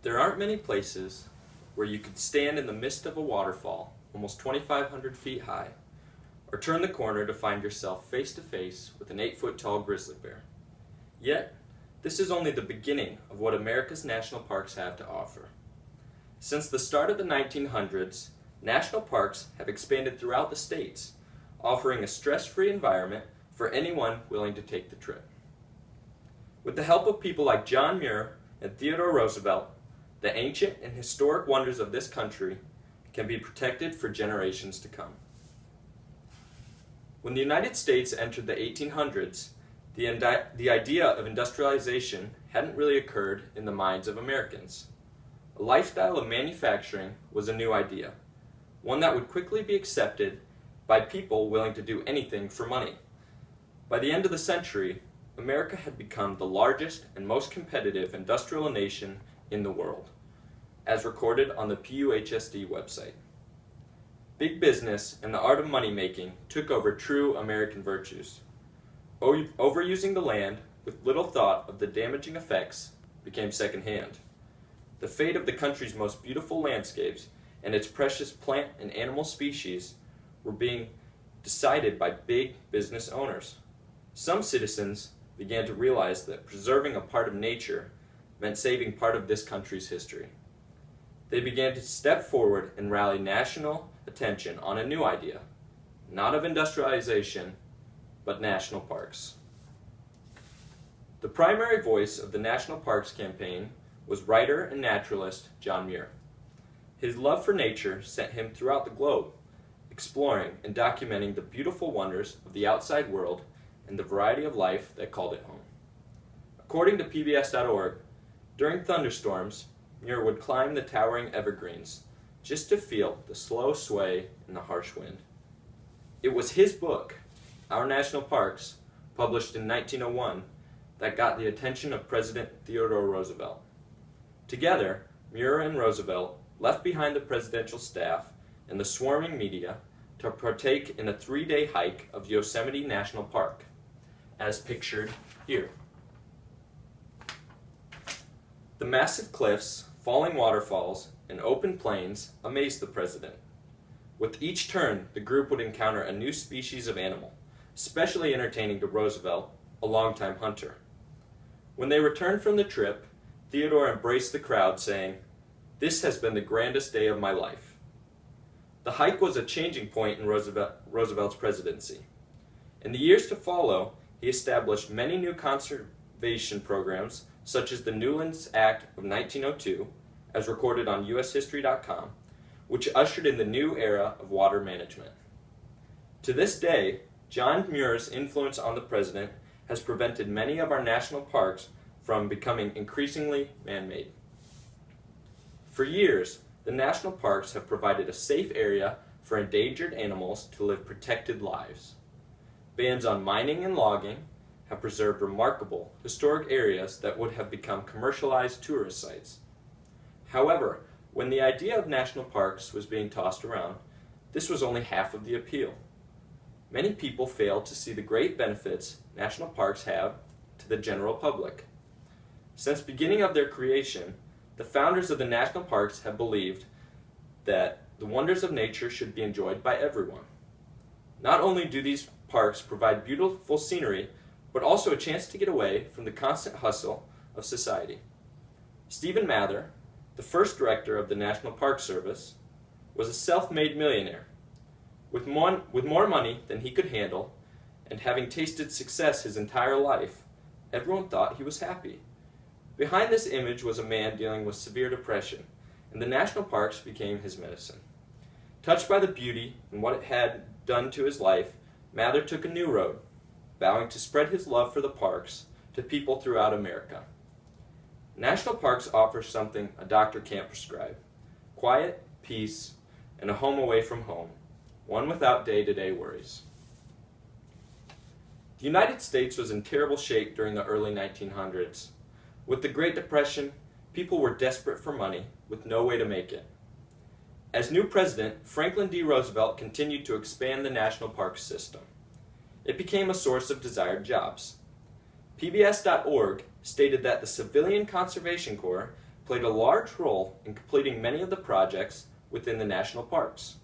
There aren't many places where you could stand in the midst of a waterfall, almost 2,500 feet high, or turn the corner to find yourself face to face with an 8-foot tall grizzly bear. Yet, this is only the beginning of what America's national parks have to offer. Since the start of the 1900s, national parks have expanded throughout the states, offering a stress-free environment for anyone willing to take the trip. With the help of people like John Muir and Theodore Roosevelt, the ancient and historic wonders of this country can be protected for generations to come. When the United States entered the 1800s, the idea of industrialization hadn't really occurred in the minds of Americans. A lifestyle of manufacturing was a new idea, one that would quickly be accepted by people willing to do anything for money. By the end of the century, America had become the largest and most competitive industrial nation in the world, as recorded on the PUHSD website. Big business and the art of money-making took over true American virtues. Overusing the land with little thought of the damaging effects became secondhand. The fate of the country's most beautiful landscapes and its precious plant and animal species were being decided by big business owners. Some citizens began to realize that preserving a part of nature meant saving part of this country's history. They began to step forward and rally national attention on a new idea, not of industrialization, but national parks. The primary voice of the National Parks campaign was writer and naturalist John Muir. His love for nature sent him throughout the globe, exploring and documenting the beautiful wonders of the outside world and the variety of life that called it home. According to PBS.org, during thunderstorms, Muir would climb the towering evergreens just to feel the slow sway in the harsh wind. It was his book, Our National Parks, published in 1901, that got the attention of President Theodore Roosevelt. Together, Muir and Roosevelt left behind the presidential staff and the swarming media to partake in a 3-day hike of Yosemite National Park, as pictured here. The massive cliffs, falling waterfalls, and open plains amazed the president. With each turn, the group would encounter a new species of animal, especially entertaining to Roosevelt, a longtime hunter. When they returned from the trip, Theodore embraced the crowd, saying, "This has been the grandest day of my life." The hike was a changing point in Roosevelt's presidency. In the years to follow, he established many new conservation programs, such as the Newlands Act of 1902, as recorded on ushistory.com, which ushered in the new era of water management. To this day, John Muir's influence on the president has prevented many of our national parks from becoming increasingly man-made. For years, the national parks have provided a safe area for endangered animals to live protected lives. Bans on mining and logging have preserved remarkable historic areas that would have become commercialized tourist sites. However, when the idea of national parks was being tossed around, this was only half of the appeal. Many people fail to see the great benefits national parks have to the general public. Since the beginning of their creation, the founders of the national parks have believed that the wonders of nature should be enjoyed by everyone. Not only do these parks provide beautiful scenery, but also a chance to get away from the constant hustle of society. Stephen Mather, the first director of the National Park Service, was a self-made millionaire. With more money than he could handle, and having tasted success his entire life, everyone thought he was happy. Behind this image was a man dealing with severe depression, and the national parks became his medicine. Touched by the beauty and what it had done to his life, Mather took a new road, vowing to spread his love for the parks to people throughout America. National parks offer something a doctor can't prescribe: quiet, peace, and a home away from home, one without day-to-day worries. The United States was in terrible shape during the early 1900s. With the Great Depression, people were desperate for money with no way to make it. As new president, Franklin D. Roosevelt continued to expand the national park system. It became a source of desired jobs. PBS.org stated that the Civilian Conservation Corps played a large role in completing many of the projects within the national parks.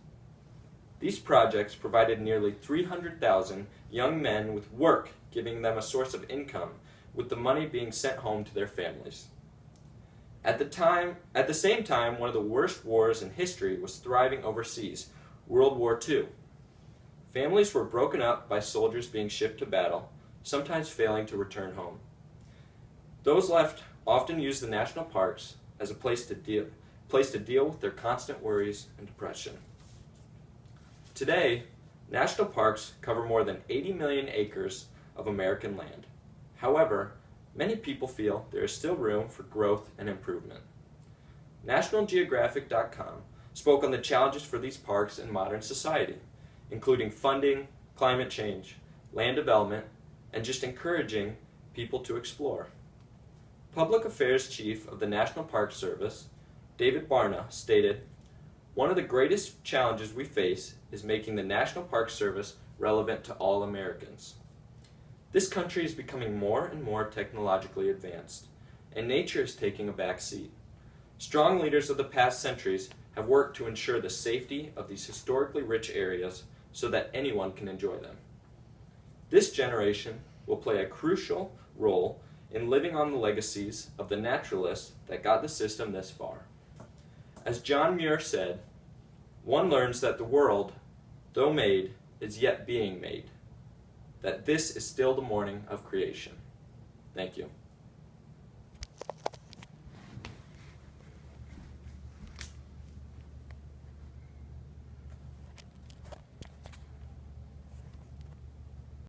These projects provided nearly 300,000 young men with work, giving them a source of income, with the money being sent home to their families. At the same time, one of the worst wars in history was thriving overseas, World War II. Families were broken up by soldiers being shipped to battle, sometimes failing to return home. Those left often used the national parks as a place to deal with their constant worries and depression. Today, national parks cover more than 80 million acres of American land. However, many people feel there is still room for growth and improvement. NationalGeographic.com spoke on the challenges for these parks in modern society, including funding, climate change, land development, and just encouraging people to explore. Public Affairs Chief of the National Park Service, David Barna, stated, "One of the greatest challenges we face is making the National Park Service relevant to all Americans. This country is becoming more and more technologically advanced, and nature is taking a back seat. Strong leaders of the past centuries have worked to ensure the safety of these historically rich areas so that anyone can enjoy them. This generation will play a crucial role in living on the legacies of the naturalists that got the system this far. As John Muir said, one learns that the world, though made, is yet being made, that this is still the morning of creation." Thank you.